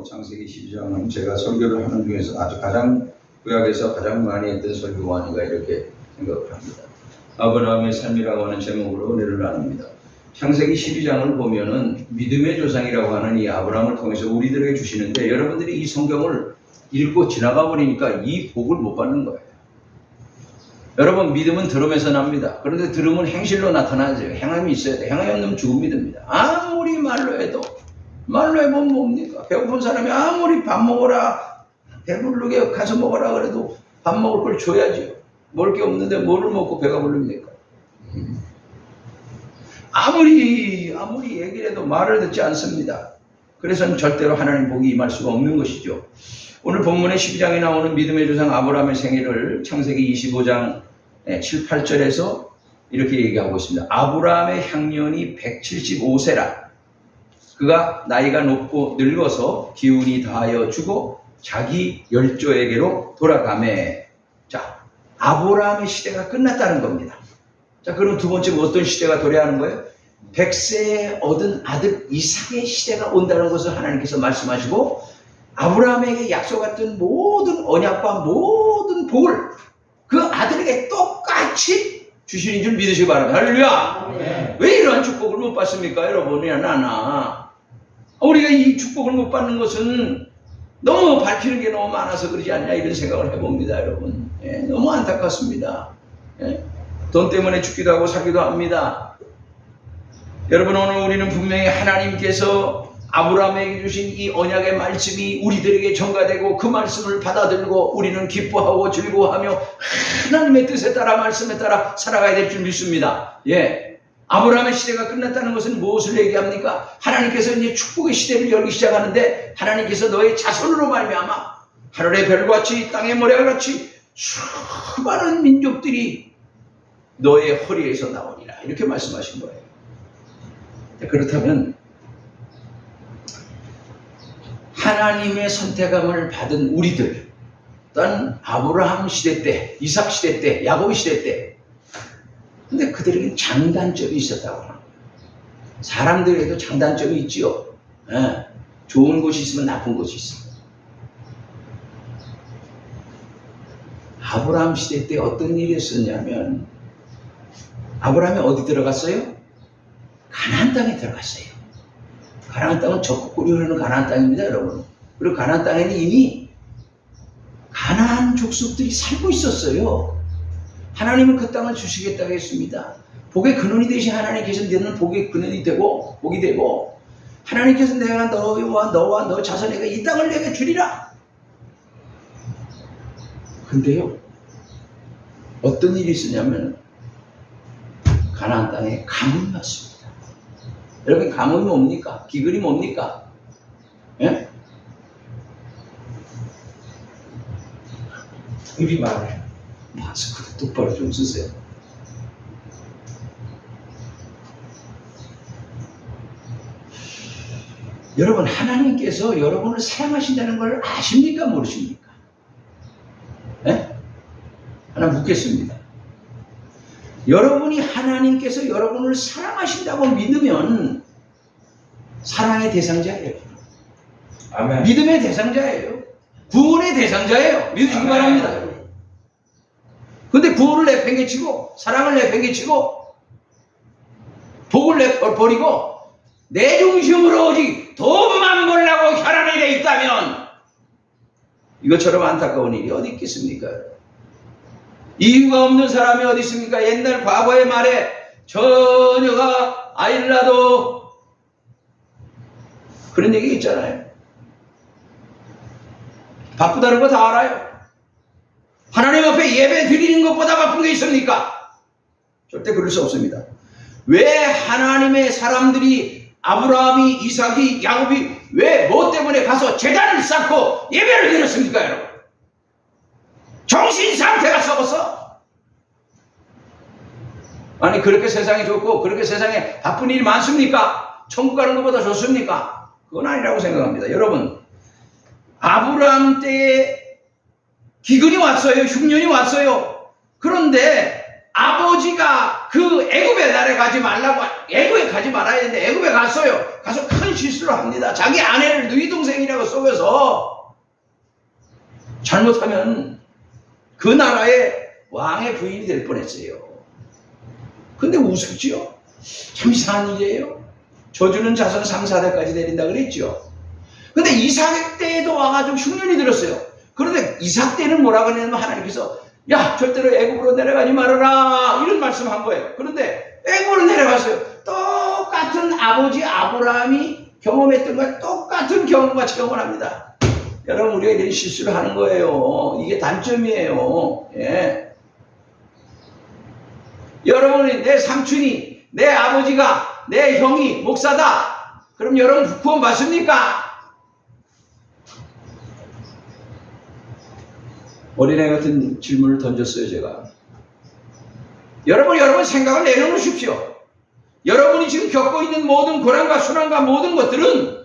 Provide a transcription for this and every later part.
창세기 12장은 제가 설교를 하는 중에서 아주 구약에서 가장 많이 했던 설교가 아닌가 이렇게 생각을 합니다. 아브라함의 삶이라고 하는 제목으로 은혜를 나눕니다. 창세기 12장을 보면은 믿음의 조상이라고 하는 이 아브라함을 통해서 우리들에게 주시는데, 여러분들이 이 성경을 읽고 지나가 버리니까 이 복을 못 받는 거예요. 여러분, 믿음은 들음에서 납니다. 그런데 들음은 행실로 나타나죠. 행함이 있어야 돼. 행함이 없는 죽음이 됩니다. 아무리 말로 해도, 말로 해보면 뭡니까? 배고픈 사람이 아무리 밥 먹어라, 배부르게 가서 먹어라 그래도 밥 먹을 걸 줘야죠. 먹을 게 없는데 뭐를 먹고 배가 부릅니까? 아무리 얘기를 해도 말을 듣지 않습니다. 그래서는 절대로 하나님 복이 임할 수가 없는 것이죠. 오늘 본문의 12장에 나오는 믿음의 조상 아브라함의 생애를 창세기 25장 7, 8절에서 이렇게 얘기하고 있습니다. 아브라함의 향년이 175세라. 그가 나이가 높고 늙어서 기운이 다하여 죽어 자기 열조에게로 돌아가매. 자, 아브라함의 시대가 끝났다는 겁니다. 자, 그럼 두 번째 어떤 시대가 도래하는 거예요? 100세에 얻은 아들 이삭의 시대가 온다는 것을 하나님께서 말씀하시고, 아브라함에게 약속했던 모든 언약과 모든 복을 그 아들에게 똑같이 주시는 줄 믿으시기 바랍니다. 할렐루야! 네. 왜 이러한 축복을 못 받습니까? 여러분이나 나나. 우리가 이 축복을 못 받는 것은 너무 밝히는 게 너무 많아서 그러지 않냐, 이런 생각을 해봅니다. 여러분, 너무 안타깝습니다. 돈 때문에 죽기도 하고 살기도 합니다. 여러분, 오늘 우리는 분명히 하나님께서 아브라함에게 주신 이 언약의 말씀이 우리들에게 전가되고 그 말씀을 받아들고 우리는 기뻐하고 즐거워하며 하나님의 뜻에 따라, 말씀에 따라 살아가야 될 줄 믿습니다. 아브라함의 시대가 끝났다는 것은 무엇을 얘기합니까? 하나님께서 이제 축복의 시대를 열기 시작하는데, 하나님께서 너의 자손으로 말미암아 하늘의 별같이 땅의 모래같이 수많은 민족들이 너의 허리에서 나오리라, 이렇게 말씀하신 거예요. 그렇다면 하나님의 선택함을 받은 우리들, 또한 아브라함 시대 때, 이삭 시대 때, 야곱 시대 때, 근데 그들에게는 장단점이 있었다고 합니다. 사람들에게도 장단점이 있지요. 좋은 곳이 있으면 나쁜 곳이 있습니다. 아브라함 시대 때 어떤 일이 있었냐면, 아브라함이 어디 들어갔어요? 가나안 땅에 들어갔어요. 가나안 땅은 적국골이 흐르는 가나안 땅입니다, 여러분. 그리고 가나안 땅에는 이미 가나안 족속들이 살고 있었어요. 하나님은 그 땅을 주시겠다고 했습니다. 복의 근원이 되신 하나님께서 너는 복의 근원이 되고 복이 되고, 하나님께서 내가 너와 너 자손에게 이 땅을 내게 주리라. 근데요, 어떤 일이 있었냐면 가나안 땅에 가뭄이 왔습니다. 여러분, 가뭄이 뭡니까? 기근이 뭡니까? 우리 말에 마스크도 똑바로 좀 쓰세요. 여러분, 하나님께서 여러분을 사랑하신다는 걸 아십니까? 모르십니까? 하나 묻겠습니다. 여러분이 하나님께서 여러분을 사랑하신다고 믿으면 사랑의 대상자예요. 아멘. 믿음의 대상자예요. 구원의 대상자예요. 믿으시기 바랍니다. 근데 구원을 내팽개치고 사랑을 내팽개치고 복을 내버리고 내 중심으로 오직 돈만 벌라고 혈안이 되어 있다면, 이것처럼 안타까운 일이 어디 있겠습니까? 이유가 없는 사람이 어디 있습니까? 옛날 과거의 말에 처녀가 아이를 낳아도 그런 얘기 있잖아요. 바쁘다는 거 다 알아요. 하나님 앞에 예배 드리는 것보다 바쁜 게 있습니까? 절대 그럴 수 없습니다. 왜 하나님의 사람들이, 아브라함이, 이삭이, 야곱이 왜 뭐 때문에 가서 제단을 쌓고 예배를 드렸습니까, 여러분? 정신 상태가 썩었어. 아니, 그렇게 세상이 좋고 그렇게 세상에 바쁜 일이 많습니까? 천국 가는 것보다 좋습니까? 그건 아니라고 생각합니다. 여러분, 아브라함 때에 기근이 왔어요. 흉년이 왔어요. 그런데 아버지가 그 애굽의 나라에 가지 말라고, 애굽에 가지 말아야 되는데 애굽에 갔어요. 가서 큰 실수를 합니다. 자기 아내를 누이 동생이라고 잘못하면 그 나라의 왕의 부인이 될 뻔했어요. 근데 우습지요? 참 이상한 일이에요. 저주는 자손 3, 4대까지 내린다 그랬죠. 근데 이삭 때에도 와가지고 흉년이 들었어요. 그런데 이삭 때는 뭐라 그러냐면 하나님께서 야 절대로 애굽으로 내려가지 말아라 이런 말씀한 거예요. 그런데 애굽으로 내려갔어요. 똑같은 아버지 아브라함이 경험했던 걸 똑같은 경험과 체험을 합니다. 여러분 우리가 이런 실수를 하는 거예요. 이게 단점이에요. 예. 여러분이 내 삼촌이 내 아버지가 내 형이 목사다. 그럼 여러분 구원 받습니까? 어린애 같은 질문을 던졌어요 제가. 여러분 생각을 내려놓으십시오. 여러분이 지금 겪고 있는 모든 고난과 순환과 모든 것들은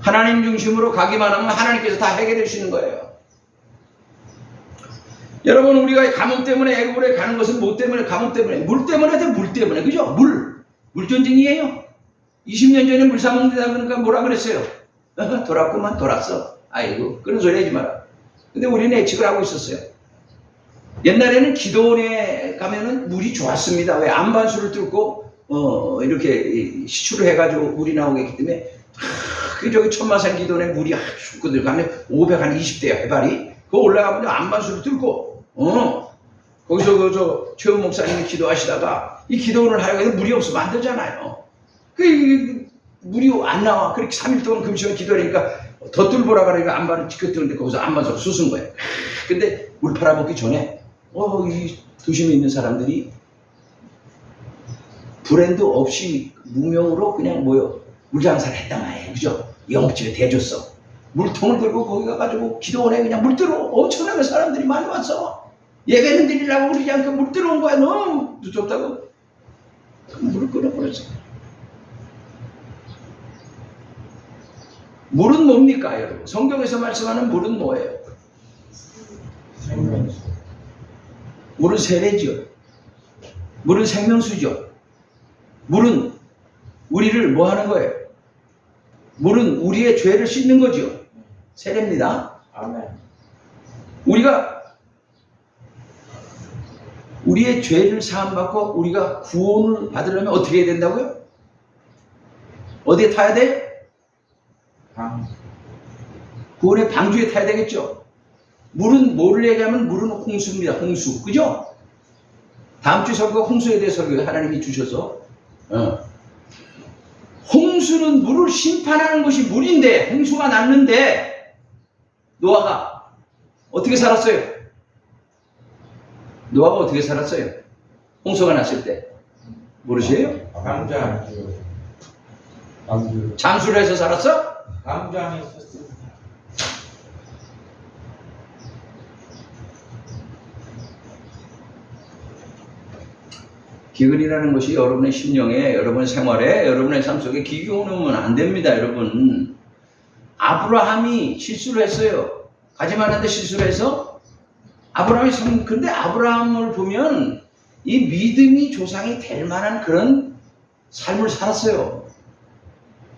하나님 중심으로 가기만 하면 하나님께서 다 해결해 주시는 거예요. 여러분 우리가 감옥 때문에 애굽으로 가는 것은 뭐 때문에? 감옥 때문에, 물 때문에, 그죠? 물전쟁이에요. 20년 전에 물 사먹는다 그러니까 뭐라 그랬어요? 돌았구만, 돌았어. 아이고 그런 소리 하지 마라. 근데 우리는 예측을 하고 있었어요. 옛날에는 기도원에 가면은 물이 좋았습니다. 왜? 안반수를 뚫고 이렇게 시추를 해가지고 물이 나오게 했기 때문에 그 저기 천마산 기도원에 물이 쑥 가면 520대야 해발이. 그거 올라가면 안반수를 뚫고 거기서 저 최훈 목사님이 기도하시다가 이 기도원을 하려고 해서 물이 없으면 안 되잖아요. 물이 안 나와. 그렇게 3일 동안 금식을 기도하니까 더 뚫보라 그러니까 안반을 지켰던데 거기서 안반수를 쑤순 거예요. 근데 물 팔아먹기 전에 이 도심에 있는 사람들이 브랜드 없이 무명으로 그냥 물장사를 했단 말이에요. 그죠? 영업집에 대줬어. 물통을 들고 거기 가가지고 기도원에 그냥 물 들어 엄청나게 사람들이 많이 왔어. 예배는 드리려고 그러지 않고 물 들어온 거야. 너무 무섭다고. 물을 끊어버렸어. 물은 뭡니까 여러분? 성경에서 말씀하는 물은 뭐예요? 생명수. 물은 세례죠. 물은 생명수죠. 물은 우리를 뭐 하는 거예요? 물은 우리의 죄를 씻는 거죠. 세례입니다. 아멘. 우리가 우리의 죄를 사함받고 우리가 구원을 받으려면 어떻게 해야 된다고요? 어디에 타야 돼요? 구원의 방주에 타야 되겠죠. 물은 뭐를 얘기하면 물은 홍수입니다. 홍수. 그죠? 다음 주 설교 홍수에 대해 설교 하나님이 주셔서 홍수는 물을 심판하는 것이 물인데 홍수가 났는데 노아가 어떻게 살았어요? 노아가 어떻게 살았어요? 홍수가 났을 때 모르세요? 잠수를 해서 살았어? 감장에 있었습니다. 기근이라는 것이 여러분의 심령에, 여러분의 생활에, 여러분의 삶 속에 기겨우면 안 됩니다, 여러분. 아브라함이 실수를 했어요. 가지만 한데 실수를 해서 근데 아브라함을 보면 이 믿음이 조상이 될 만한 그런 삶을 살았어요.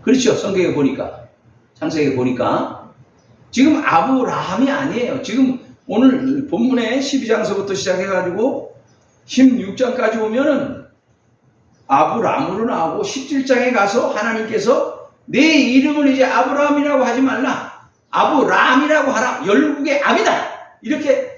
그렇죠? 성경에 보니까. 창세기에 보니까. 지금 아브라함이 아니에요. 지금 오늘 본문에 12장서부터 시작해가지고 16장까지 오면은 아브라함으로 나오고 17장에 가서 하나님께서 내 이름을 이제 아브라함이라고 하지 말라. 아브라함이라고 하라. 열국의 암이다. 이렇게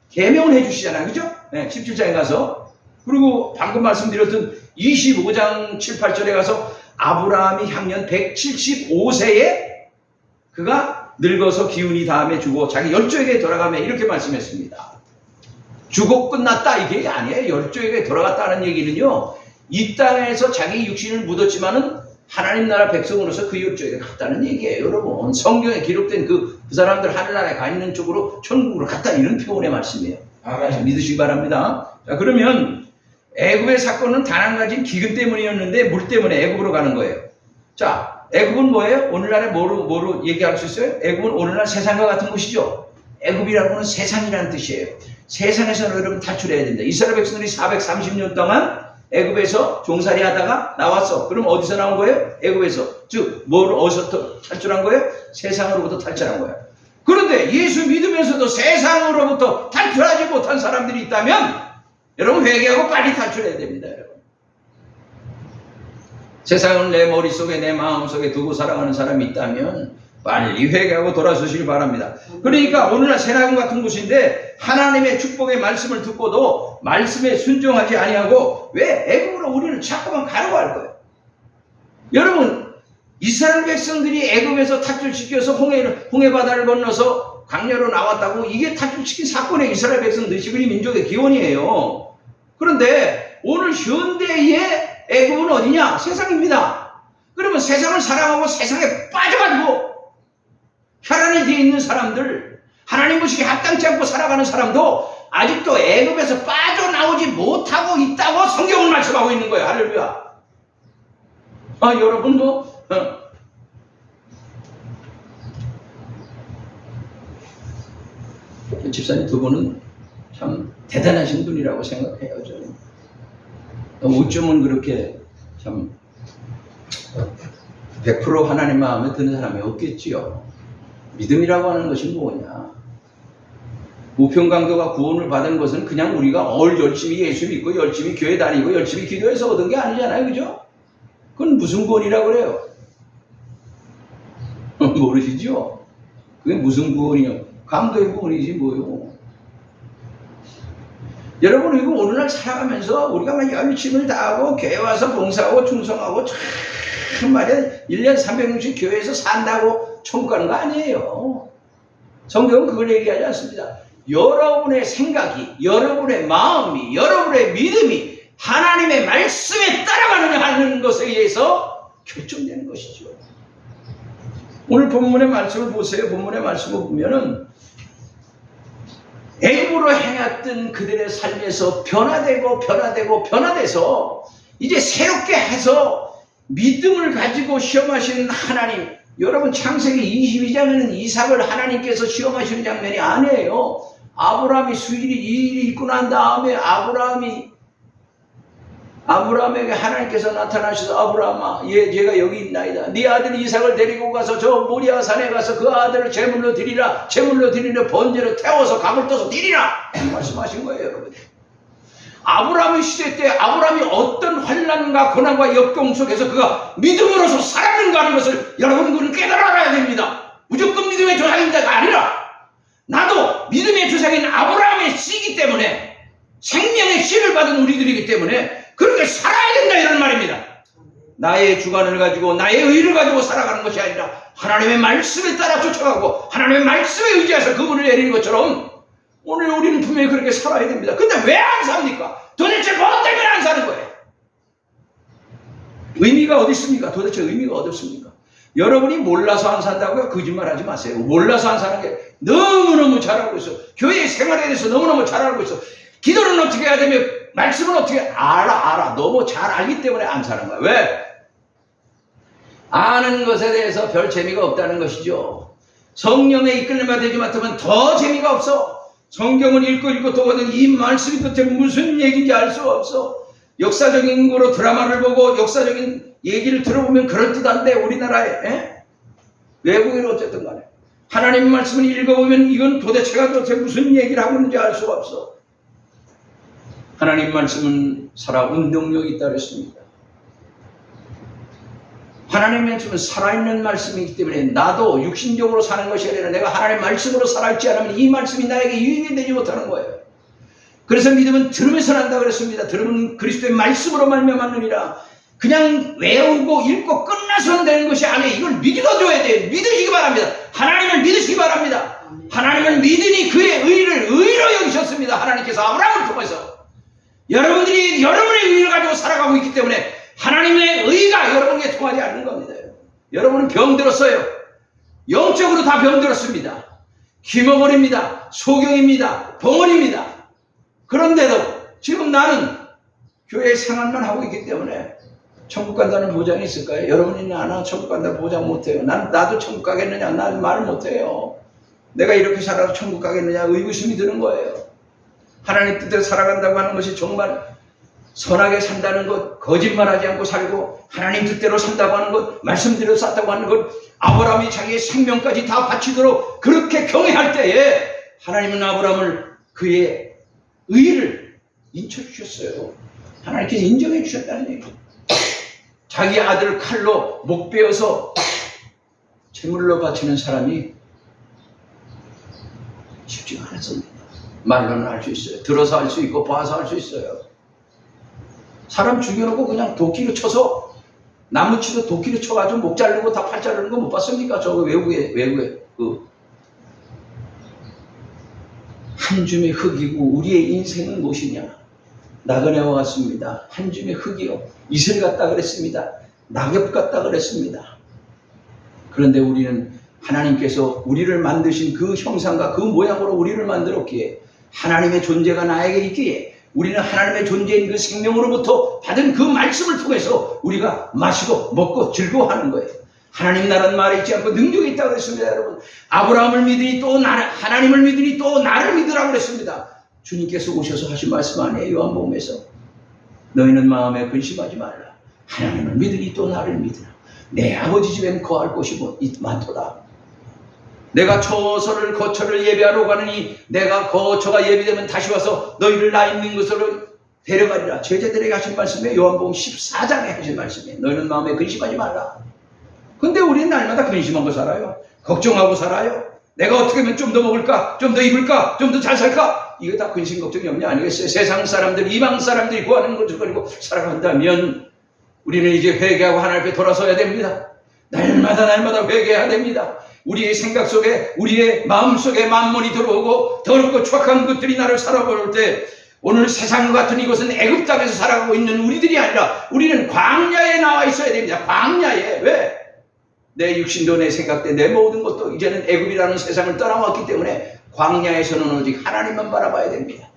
계명을 해주시잖아요. 그죠? 네, 17장에 가서. 그리고 방금 말씀드렸던 25장 7, 8절에 가서 아브라함이 향년 175세에 그가 늙어서 기운이 다음에 죽어 자기 열조에게 돌아가며 이렇게 말씀했습니다. 죽어 끝났다 이게 아니에요. 열조에게 돌아갔다는 얘기는요. 이 땅에서 자기 육신을 묻었지만은 하나님 나라 백성으로서 그 열조에게 갔다는 얘기예요. 여러분 성경에 기록된 그 사람들 하늘나라에 가 있는 쪽으로 천국으로 갔다 이런 표현의 말씀이에요. 아멘. 믿으시기 바랍니다. 자 그러면 애굽의 사건은 단 한 가지 기근 때문이었는데 물 때문에 애굽으로 가는 거예요. 자 애굽은 뭐예요? 오늘날에 뭐로 얘기할 수 있어요? 애굽은 오늘날 세상과 같은 곳이죠. 애굽이라고 하는 세상이라는 뜻이에요. 세상에서 여러분 탈출해야 된다. 이스라엘 백성들이 430년 동안 애굽에서 종살이 하다가 나왔어. 그럼 어디서 나온 거예요? 애굽에서. 즉, 어디서 탈출한 거예요? 세상으로부터 탈출한 거예요. 그런데 예수 믿으면서도 세상으로부터 탈출하지 못한 사람들이 있다면 여러분 회개하고 빨리 탈출해야 됩니다. 여러분. 세상을 내 머릿속에 내 마음속에 두고 살아가는 사람이 있다면 빨리 회개하고 돌아서시길 바랍니다. 그러니까 오늘날 세나금 같은 곳인데 하나님의 축복의 말씀을 듣고도 말씀에 순종하지 아니하고 왜 애굽으로 우리를 자꾸만 가려고 할 거예요. 여러분 이스라엘 백성들이 애굽에서 탈출시켜서 홍해 바다를 건너서 광야로 나왔다고 이게 탈출시킨 사건의 이스라엘 백성들 히브리 민족의 기원이에요. 그런데 오늘 현대의 애굽은 어디냐? 세상입니다. 그러면 세상을 사랑하고 세상에 빠져가지고 혈안에 뒤에 있는 사람들, 하나님 보시기에 합당치 않고 살아가는 사람도 아직도 애굽에서 빠져나오지 못하고 있다고 성경은 말씀하고 있는 거예요. 할렐루야. 여러분도 집사님 두 분은 참 대단하신 분이라고 생각해요. 저는 어쩌면 그렇게 참 100% 하나님 마음에 드는 사람이 없겠지요. 믿음이라고 하는 것이 뭐냐? 우편강도가 구원을 받은 것은 그냥 우리가 열심히 예수 믿고 열심히 교회 다니고 열심히 기도해서 얻은 게 아니잖아요. 그죠? 그건 무슨 구원이라고 그래요? 모르시죠? 그게 무슨 구원이요? 강도의 구원이지 뭐요. 여러분 이거 오늘날 살아가면서 우리가 막 열심을 다하고 교회 와서 봉사하고 충성하고 참 말이야 1년 360 교회에서 산다고 천국 가는 거 아니에요. 성경은 그걸 얘기하지 않습니다. 여러분의 생각이, 여러분의 마음이, 여러분의 믿음이 하나님의 말씀에 따라가느냐 하는 것에 의해서 결정되는 것이죠. 오늘 본문의 말씀을 보세요. 본문의 말씀을 보면은 애굽으로 행했던 그들의 삶에서 변화돼서 이제 새롭게 해서 믿음을 가지고 시험하시는 하나님. 여러분 창세기 22장에는 이삭을 하나님께서 시험하시는 장면이 아니에요. 아브라함이 수일이 이 일이 있고 난 다음에 아브라함에게 하나님께서 나타나셔서 아브라함아 얘가 여기 있나이다. 네 아들 이삭을 데리고 가서 저 모리아 산에 가서 그 아들을 제물로 드리라. 제물로 드리는 번제로 태워서 각을 떠서 드리라. 말씀하신 거예요. 여러분. 아브라함의 시대 때 아브라함이 어떤 환난과 고난과 역경 속에서 그가 믿음으로서 살았는가 하는 것을 여러분들은 깨달아야 됩니다. 무조건 믿음의 조상인자가 아니라 나도 믿음의 조상인 아브라함의 씨이기 때문에 생명의 씨를 받은 우리들이기 때문에 그렇게 살아야 된다 이런 말입니다. 나의 주관을 가지고 나의 의를 가지고 살아가는 것이 아니라 하나님의 말씀에 따라 쫓아가고 하나님의 말씀에 의지해서 그분을 내리는 것처럼 오늘 우리는 분명히 그렇게 살아야 됩니다. 근데 왜 안 삽니까? 도대체 뭐 때문에 안 사는 거예요? 의미가 어디 있습니까? 도대체 의미가 어디 있습니까? 여러분이 몰라서 안 산다고요? 거짓말 하지 마세요. 몰라서 안 사는 게 너무너무 잘 알고 있어. 교회 생활에 대해서 너무너무 잘 알고 있어. 기도는 어떻게 해야 되며 말씀은 어떻게 알아. 너무 잘 알기 때문에 안 사는 거야. 왜? 아는 것에 대해서 별 재미가 없다는 것이죠. 성령의 이끌림만 되지 못하면 더 재미가 없어. 성경을 읽고 또 보면 이 말씀이 도대체 무슨 얘기인지 알 수가 없어. 역사적인 거로 드라마를 보고 역사적인 얘기를 들어보면 그럴듯한데 우리나라에 외국인은 어쨌든 간에 하나님 말씀을 읽어보면 이건 도대체 무슨 얘기를 하고 있는지 알 수가 없어. 하나님 말씀은 살아운동력이 있다 그랬습니다. 하나님의 말씀은 살아있는 말씀이기 때문에 나도 육신적으로 사는 것이 아니라 내가 하나님의 말씀으로 살아있지 않으면 이 말씀이 나에게 유익이 되지 못하는 거예요. 그래서 믿음은 들으면서 난다 그랬습니다. 들으면 그리스도의 말씀으로 말미암느니라. 그냥 외우고 읽고 끝나서는 되는 것이 아니에요. 이걸 믿어줘야 돼요. 믿으시기 바랍니다. 하나님을 믿으시기 바랍니다. 하나님을 믿으니 그의 의를 의로 여기셨습니다. 하나님께서 아브라함을 통해서 여러분들이 여러분의 의를 가지고 살아가고 있기 때문에 하나님의 의가 여러분에게 통하지 않는 겁니다. 여러분은 병들었어요. 영적으로 다 병들었습니다. 기머거립니다. 소경입니다. 벙어리입니다. 그런데도 지금 나는 교회 생활만 하고 있기 때문에 천국 간다는 보장이 있을까요? 여러분이 나는 천국 간다는 보장 못해요. 나도 천국 가겠느냐? 나는 말을 못해요. 내가 이렇게 살아도 천국 가겠느냐? 의구심이 드는 거예요. 하나님 뜻대로 살아간다고 하는 것이 정말 선하게 산다는 것, 거짓말하지 않고 살고 하나님 뜻대로 산다고 하는 것, 말씀대로 쌌다고 하는 것, 아브라함이 자기의 생명까지 다 바치도록 그렇게 경외할 때에 하나님은 아브라함을 그의 의를 인쳐주셨어요. 하나님께서 인정해 주셨다는 얘기예요. 자기 아들 칼로 목 베어서 제물로 바치는 사람이 쉽지가 않았습니다. 말로는 할 수 있어요. 들어서 할 수 있고 봐서 할 수 있어요. 사람 죽여놓고 그냥 도끼로 쳐서 나무치도 도끼로 쳐가지고 목 자르고 다 팔 자르는 거 못 봤습니까? 저 외국에 한 줌의 흙이고 우리의 인생은 무엇이냐? 나그네와 같습니다. 한 줌의 흙이요. 이슬 같다 그랬습니다. 낙엽 같다 그랬습니다. 그런데 우리는 하나님께서 우리를 만드신 그 형상과 그 모양으로 우리를 만들었기에 하나님의 존재가 나에게 있기에 우리는 하나님의 존재인 그 생명으로부터 받은 그 말씀을 통해서 우리가 마시고 먹고 즐거워하는 거예요. 하나님 나라는 말에 있지 않고 능력이 있다고 그랬습니다. 여러분, 아브라함을 믿으니 또 하나님을 믿으니 또 나를 믿으라고 그랬습니다. 주님께서 오셔서 하신 말씀 아니에요. 요한복음에서 너희는 마음에 근심하지 말라. 하나님을 믿으니 또 나를 믿으라. 내 아버지 집에는 거할 곳이 많도다. 내가 처소를 거처를 예비하러 가느니 내가 거처가 예비되면 다시 와서 너희를 나 있는 곳으로 데려가리라. 제자들에게 하신 말씀이에요. 요한복음 14장에 하신 말씀이에요. 너희는 마음에 근심하지 말라. 근데 우리는 날마다 근심하고 살아요. 걱정하고 살아요. 내가 어떻게 하면 좀 더 먹을까? 좀 더 입을까? 좀 더 잘 살까? 이거 다 근심 걱정 염려 아니겠어요? 세상 사람들, 이방 사람들이 구하는 것을 가지고 살아간다면 우리는 이제 회개하고 하나님께 돌아서야 됩니다. 날마다 회개해야 됩니다. 우리의 생각 속에, 우리의 마음 속에 만몬이 들어오고 더럽고 추악한 것들이 나를 살아볼 때 오늘 세상 같은 이곳은 애굽 땅에서 살아가고 있는 우리들이 아니라 우리는 광야에 나와 있어야 됩니다. 광야에. 왜? 내 육신도 내 생각대 내 모든 것도 이제는 애굽이라는 세상을 떠나왔기 때문에 광야에서는 오직 하나님만 바라봐야 됩니다.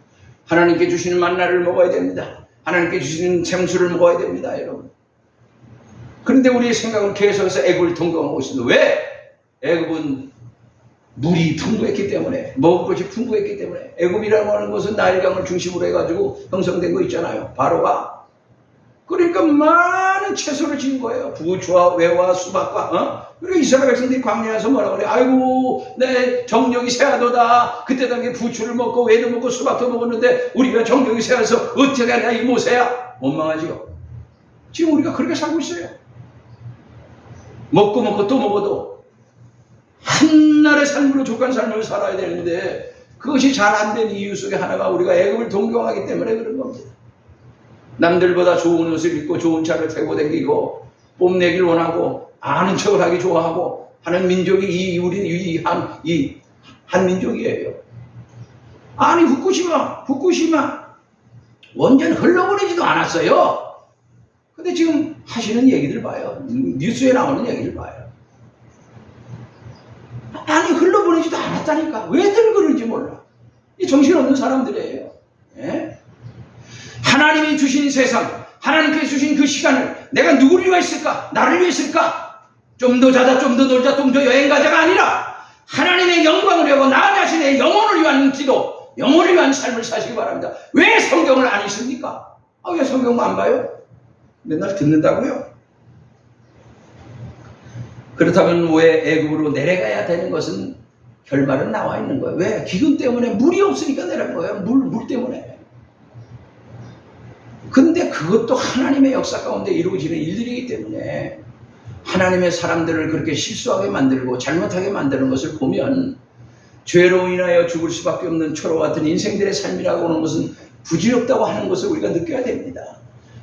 하나님께 주시는 만나를 먹어야 됩니다. 하나님께 주시는 생수를 먹어야 됩니다. 여러분. 그런데 우리의 생각은 계속해서 애굽을 동경하고 있습니다. 왜? 애굽은 물이 풍부했기 때문에, 먹을 것이 풍부했기 때문에. 애굽이라고 하는 것은 나일강을 중심으로 해가지고 형성된 거 있잖아요. 바로가. 그러니까 많은 채소를 지은 거예요. 부추와 외와 수박과. 그리고 이스라엘 백성들이 광야에서 뭐라고 그래? 아이고 내 정력이 새하도다. 그때 당시에 부추를 먹고 외도 먹고 수박도 먹었는데 우리가 정력이 새해서 어떻게 하냐 이 모세야. 원망하지요. 지금 우리가 그렇게 살고 있어요. 먹고 또 먹어도 한날의 삶으로 족한 삶을 살아야 되는데 그것이 잘 안 된 이유 속에 하나가 우리가 애굽을 동경하기 때문에 그런 겁니다. 남들보다 좋은 옷을 입고 좋은 차를 타고 다니고 뽐내길 원하고 아는 척을 하기 좋아하고 하는 민족이 우리 한 민족이에요. 아니 후쿠시마 원전 흘러보내지도 않았어요. 근데 지금 하시는 얘기들 봐요. 뉴스에 나오는 얘기를 봐요. 아니 흘러보내지도 않았다니까. 왜들 그런지 몰라. 이 정신없는 사람들이에요. 예? 하나님이 주신 세상, 하나님께 주신 그 시간을 내가 누구를 위해 했을까? 나를 위해 했을까? 좀 더 자자, 좀 더 놀자, 좀 더 여행 가자가 아니라 하나님의 영광을 위하고 나 자신의 영혼을 위한 기도, 영혼을 위한 삶을 사시기 바랍니다. 왜 성경을 안 읽습니까? 왜 성경 안 봐요? 맨날 듣는다고요? 그렇다면 왜 애굽으로 내려가야 되는 것은 결말은 나와 있는 거예요. 왜? 기근 때문에 물이 없으니까 내려간 거예요. 물 때문에. 근데 그것도 하나님의 역사 가운데 이루어지는 일들이기 때문에 하나님의 사람들을 그렇게 실수하게 만들고 잘못하게 만드는 것을 보면 죄로 인하여 죽을 수밖에 없는 초로 같은 인생들의 삶이라고 하는 것은 부질없다고 하는 것을 우리가 느껴야 됩니다.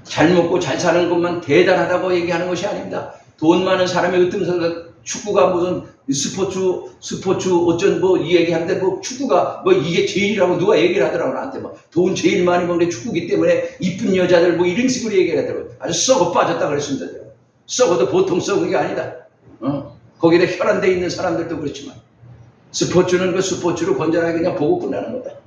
잘 먹고 잘 사는 것만 대단하다고 얘기하는 것이 아닙니다. 돈 많은 사람의 으뜸서 축구가 무슨 스포츠 어쩐 이 얘기하는데 축구가 이게 제일이라고 누가 얘기를 하더라고 나한테 돈 제일 많이 버는 게 축구기 때문에 이쁜 여자들 이런 식으로 얘기를 하더라고. 아주 썩어 빠졌다 그랬습니다. 썩어도 보통 썩은 게 아니다. 거기에 혈안돼 있는 사람들도 그렇지만 스포츠는 그 스포츠로 건전하게 그냥 보고 끝나는 거다.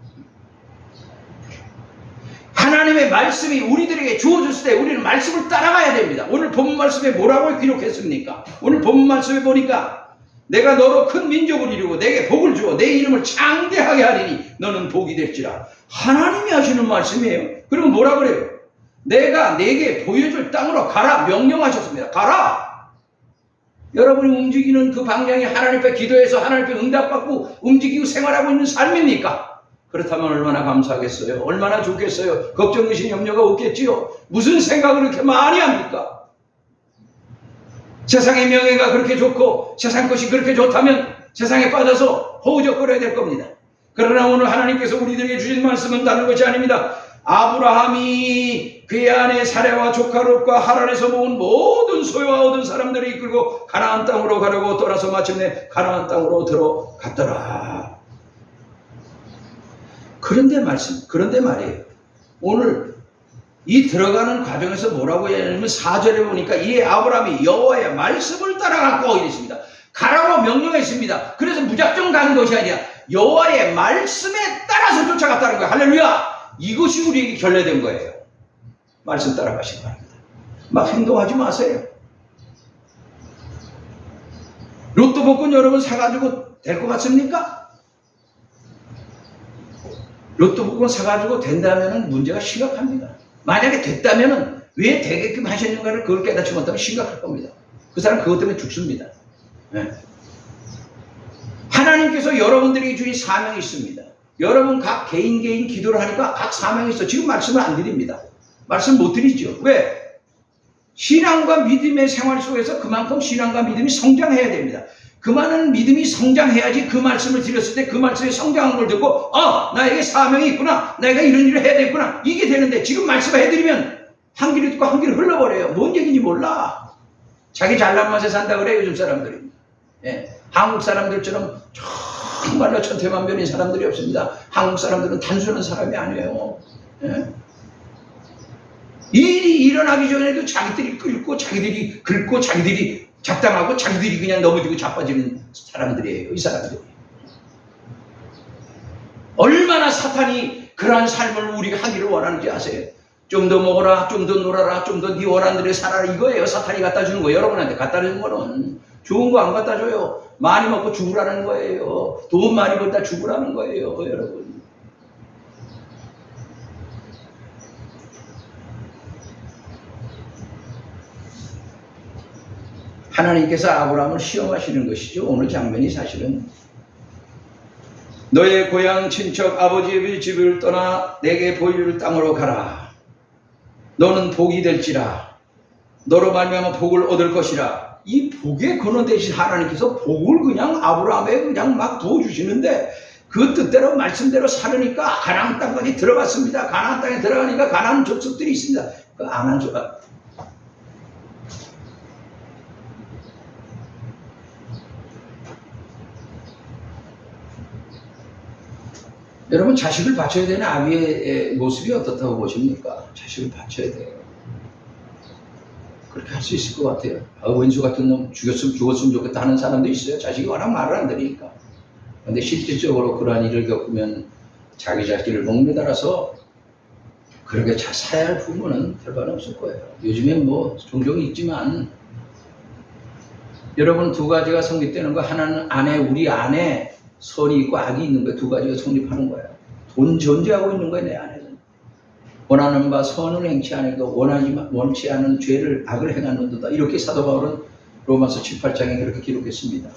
하나님의 말씀이 우리들에게 주어졌을 때 우리는 말씀을 따라가야 됩니다. 오늘 본문 말씀에 뭐라고 기록했습니까? 오늘 본문 말씀에 보니까 내가 너로 큰 민족을 이루고 내게 복을 주어 내 이름을 창대하게 하리니 너는 복이 될지라. 하나님이 하시는 말씀이에요. 그리고 뭐라 그래요? 내가 네게 보여줄 땅으로 가라 명령하셨습니다. 가라. 여러분이 움직이는 그 방향이 하나님 앞에 기도해서 하나님 앞에 응답받고 움직이고 생활하고 있는 삶입니까? 그렇다면 얼마나 감사하겠어요? 얼마나 좋겠어요? 걱정, 의심, 염려가 없겠지요? 무슨 생각을 그렇게 많이 합니까? 세상의 명예가 그렇게 좋고 세상 것이 그렇게 좋다면 세상에 빠져서 허우적거려야 될 겁니다. 그러나 오늘 하나님께서 우리들에게 주신 말씀은 다른 것이 아닙니다. 아브라함이 그의 아내 사레와 조카 롯과 하란에서 모은 모든 소유와 얻은 사람들을 이끌고 가나안 땅으로 가려고 떠나서 마침내 가나안 땅으로 들어갔더라. 그런데 말이에요. 오늘 이 들어가는 과정에서 뭐라고 하냐면 4절에 보니까 이 아브라함이 여호와의 말씀을 따라갔고 이랬습니다. 가라고 명령했습니다. 그래서 무작정 가는 것이 아니라 여호와의 말씀에 따라서 쫓아갔다는 거예요. 할렐루야! 이것이 우리에게 결례된 거예요. 말씀 따라가시기 바랍니다. 막 행동하지 마세요. 로또 복권 여러분 사가지고 될 것 같습니까? 로또 복권 사가지고 된다면 문제가 심각합니다. 만약에 됐다면 왜 되게끔 하셨는가를 그걸 깨닫지 못하면 심각할 겁니다. 그 사람 그것 때문에 죽습니다. 네. 하나님께서 여러분들에게 주신 사명이 있습니다. 여러분 각 개인 기도를 하니까 각 사명이 있어. 지금 말씀을 안 드립니다. 말씀 못 드리죠. 왜? 신앙과 믿음의 생활 속에서 그만큼 신앙과 믿음이 성장해야 됩니다. 그 많은 믿음이 성장해야지 그 말씀을 드렸을 때 그 말씀에 성장한 걸 듣고 나에게 사명이 있구나. 내가 이런 일을 해야 되겠구나. 이게 되는데 지금 말씀을 해드리면 한 길을 듣고 한 길을 흘러버려요. 뭔 얘기인지 몰라. 자기 잘난 맛에 산다 그래요. 요즘 사람들이. 예. 한국 사람들처럼 정말로 천태만별인 사람들이 없습니다. 한국 사람들은 단순한 사람이 아니에요. 예? 일이 일어나기 전에도 자기들이 끓고 자기들이 긁고 자기들이 잡담하고 자기들이 그냥 넘어지고 자빠지는 사람들이에요. 이 사람들이. 얼마나 사탄이 그러한 삶을 우리가 하기를 원하는지 아세요? 좀 더 먹어라, 좀 더 놀아라, 좀 더 네 원한대로 살아라. 이거예요. 사탄이 갖다 주는 거. 여러분한테 갖다 주는 거는 좋은 거 안 갖다 줘요. 많이 먹고 죽으라는 거예요. 돈 많이 벌다 죽으라는 거예요. 여러분. 하나님께서 아브라함을 시험하시는 것이죠. 오늘 장면이 사실은 너의 고향 친척 아버지의 집을 떠나 내게 보여줄 땅으로 가라. 너는 복이 될지라. 너로 말미암아 복을 얻을 것이라. 이 복의 근원 대신 하나님께서 복을 그냥 아브라함에 그냥 막 부어주시는데 그 뜻대로 말씀대로 살으니까 가나안 땅까지 들어갔습니다. 가나안 땅에 들어가니까 가나안 족속들이 있습니다. 그 가나안 족속. 여러분 자식을 바쳐야 되는 아비의 모습이 어떻다고 보십니까? 자식을 바쳐야 돼요. 그렇게 할 수 있을 것 같아요. 원수 같은 놈 죽었으면 좋겠다 하는 사람도 있어요. 자식이 워낙 말을 안 들으니까. 그런데 실질적으로 그러한 일을 겪으면 자기 자식을 목매달아서 그렇게 잘 살아야 할 부모는 별반 없을 거예요. 요즘엔 뭐 종종 있지만 여러분 두 가지가 성립되는 거. 하나는 우리 안에 선이 있고 악이 있는 거예요. 두 가지가 성립하는 거예요. 존재하고 있는 거예요. 내 안에는. 원하는 바 선을 행치 않고 원치 않은 죄를 악을 행하는도다. 이렇게 사도 바울은 로마서 7, 8장에 그렇게 기록했습니다.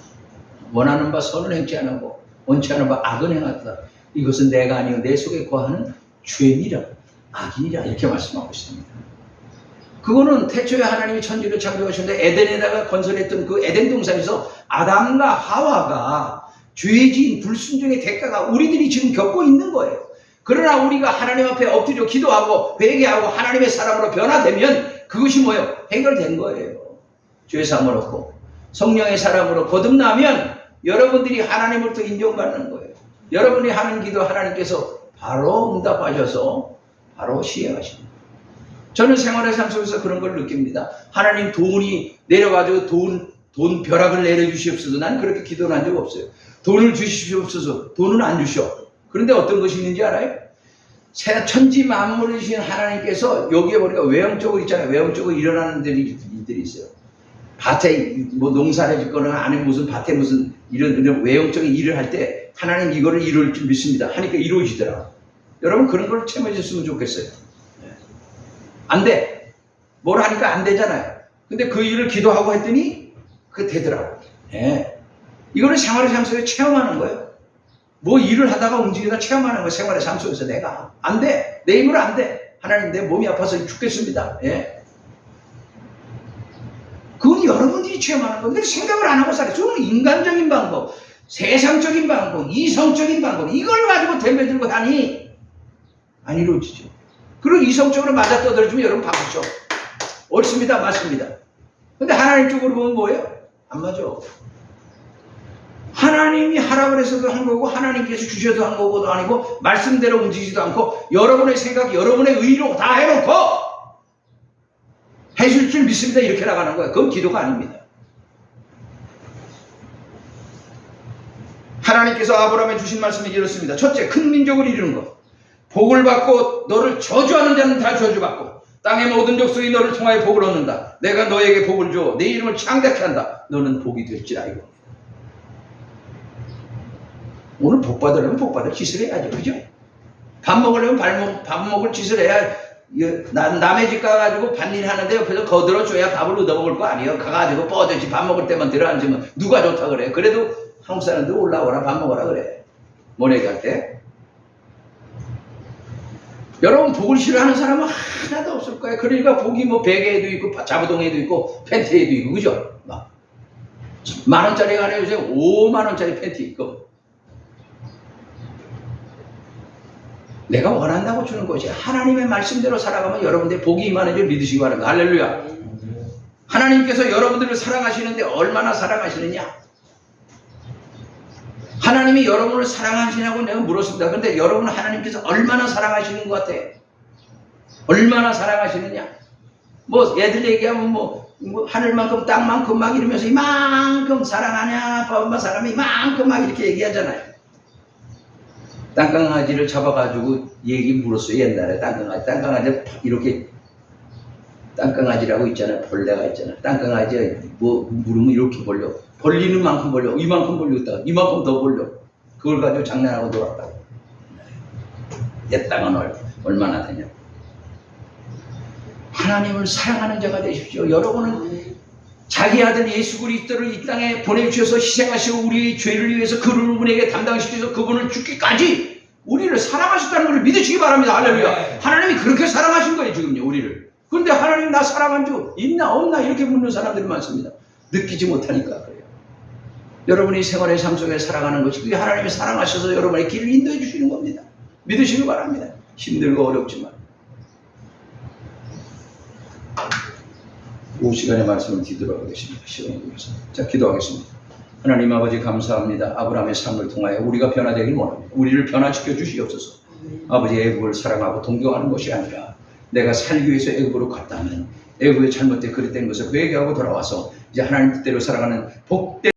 원하는 바 선을 행치 않고 원치 않은 바 악을 행하다. 이것은 내가 아니요 내 속에 거하는 죄니라 악이니라 이렇게 말씀하고 있습니다. 그거는 태초에 하나님이 천지를 창조하셨는데 에덴에다가 건설했던 그 에덴 동산에서 아담과 하와가 죄진 불순종의 대가가 우리들이 지금 겪고 있는 거예요. 그러나 우리가 하나님 앞에 엎드려 기도하고 회개하고 하나님의 사람으로 변화되면 그것이 뭐예요? 해결된 거예요. 죄사함을 얻고 성령의 사람으로 거듭나면 여러분들이 하나님으로부터 인정받는 거예요. 여러분이 하는 기도 하나님께서 바로 응답하셔서 바로 시행하십니다. 저는 생활의 삶 속에서 그런 걸 느낍니다. 하나님 돈이 내려가지고 돈 벼락을 내려주시옵소서. 난 그렇게 기도는 한 적 없어요. 돈을 주시옵소서. 돈은 안 주셔. 그런데 어떤 것이 있는지 알아요? 천지 만물을 주신 하나님께서 여기에 보니까 외형적으로 있잖아요. 외형적으로 일어나는 일들이 있어요. 밭에 뭐 농사를 짓거나 안에 무슨 밭에 무슨 이런 외형적인 일을 할 때 하나님 이거를 이룰 줄 믿습니다. 하니까 이루어지더라. 여러분 그런 걸 체험해줬으면 좋겠어요. 안 돼. 뭘 하니까 안 되잖아요. 근데 그 일을 기도하고 했더니 그게 되더라고. 예. 이거는 생활의 삶 속에 체험하는 거예요. 뭐 일을 하다가 움직이다 체험하는 거예요. 생활의 삶 속에서 내가. 안 돼. 내 힘으로 안 돼. 하나님 내 몸이 아파서 죽겠습니다. 예. 그건 여러분들이 체험하는 건데 생각을 안 하고 살아요. 저는 인간적인 방법, 세상적인 방법, 이성적인 방법 이걸 가지고 덤벼들고 하니 안 이루어지죠. 그리고 이성적으로 맞아 떠들어주면 여러분 바쁘죠. 옳습니다. 맞습니다. 근데 하나님 쪽으로 보면 뭐예요? 안 맞아. 하나님이 하라 그래서도 한 거고 하나님께서 주셔도 한 거고도 아니고 말씀대로 움직이지도 않고 여러분의 생각, 여러분의 의로 다 해놓고 해줄 줄 믿습니다. 이렇게 나가는 거예요. 그건 기도가 아닙니다. 하나님께서 아브라함에 주신 말씀이 이렇습니다. 첫째, 큰 민족을 이루는 것. 복을 받고 너를 저주하는 자는 다 저주받고 땅의 모든 족속이 너를 통하여 복을 얻는다. 내가 너에게 복을 줘. 내 이름을 창대케 한다. 너는 복이 될지라 이거. 오늘 복 받으려면 복 받을 짓을 해야죠. 그죠? 밥 먹으려면 밥 먹을 짓을 해야 남의 집 가가지고 밭일 하는데 옆에서 거들어줘야 밥을 얻어먹을 거 아니에요. 가가지고 뻗어지 밥 먹을 때만 들어앉으면 누가 좋다 그래. 그래도 한국 사람들 올라오라 밥 먹으라 그래. 모내기 할 때. 여러분 복을 싫어하는 사람은 하나도 없을 거예요. 그러니까 복이 뭐 베개에도 있고 자부동에도 있고 팬티에도 있고 그죠? 막 10,000원짜리가 아니라 요새 50,000원짜리 팬티 있고 내가 원한다고 주는 것이 하나님의 말씀대로 살아가면 여러분들의 복이 임하는 줄 믿으시기 바랍니다. 할렐루야. 하나님께서 여러분들을 사랑하시는데 얼마나 사랑하시느냐? 하나님이 여러분을 사랑하시냐고 내가 물었습니다. 그런데 여러분은 하나님께서 얼마나 사랑하시는 것 같아요? 얼마나 사랑하시느냐? 뭐 애들 얘기하면 뭐 하늘만큼 땅만큼 막 이러면서 이만큼 사랑하냐? 엄마 사람이 이만큼 막 이렇게 얘기하잖아요. 땅강아지를 잡아가지고 얘기 물었어요. 옛날에 땅강아지 이렇게 땅강아지라고 있잖아요. 벌레가 있잖아요. 땅강아지 뭐 물으면 이렇게 벌려. 벌리는 만큼 벌려. 이만큼 벌리겠다. 이만큼 더 벌려. 그걸 가지고 장난하고 놀았다고. 내 땅은 얼마나 되냐. 하나님을 사랑하는 자가 되십시오. 여러분은 자기 아들 예수 그리스도를 이 땅에 보내주셔서 희생하시고 우리 죄를 위해서 그분에게 담당시켜서 그분을 죽기까지 우리를 사랑하셨다는 걸 믿으시기 바랍니다. 할렐루야. 네. 하나님이 그렇게 사랑하신 거예요 지금요 우리를. 그런데 하나님 나 사랑한 줄 있나 없나 이렇게 묻는 사람들이 많습니다. 느끼지 못하니까 그래요. 여러분이 생활의 삶 속에 살아가는 것이 그게 하나님이 사랑하셔서 여러분의 길을 인도해 주시는 겁니다. 믿으시기 바랍니다. 힘들고 어렵지만. 이 시간의 말씀을 뒤돌아보겠습니다. 시간을 위해서. 자, 기도하겠습니다. 하나님 아버지 감사합니다. 아브라함의 삶을 통하여 우리가 변화되길 원합니다. 우리를 변화시켜 주시옵소서. 아버지 애국을 사랑하고 동경하는 것이 아니라 내가 살기 위해서 애국으로 갔다면 애국의 잘못된 그릇된 것을 회개하고 돌아와서 이제 하나님 뜻대로 살아가는 복된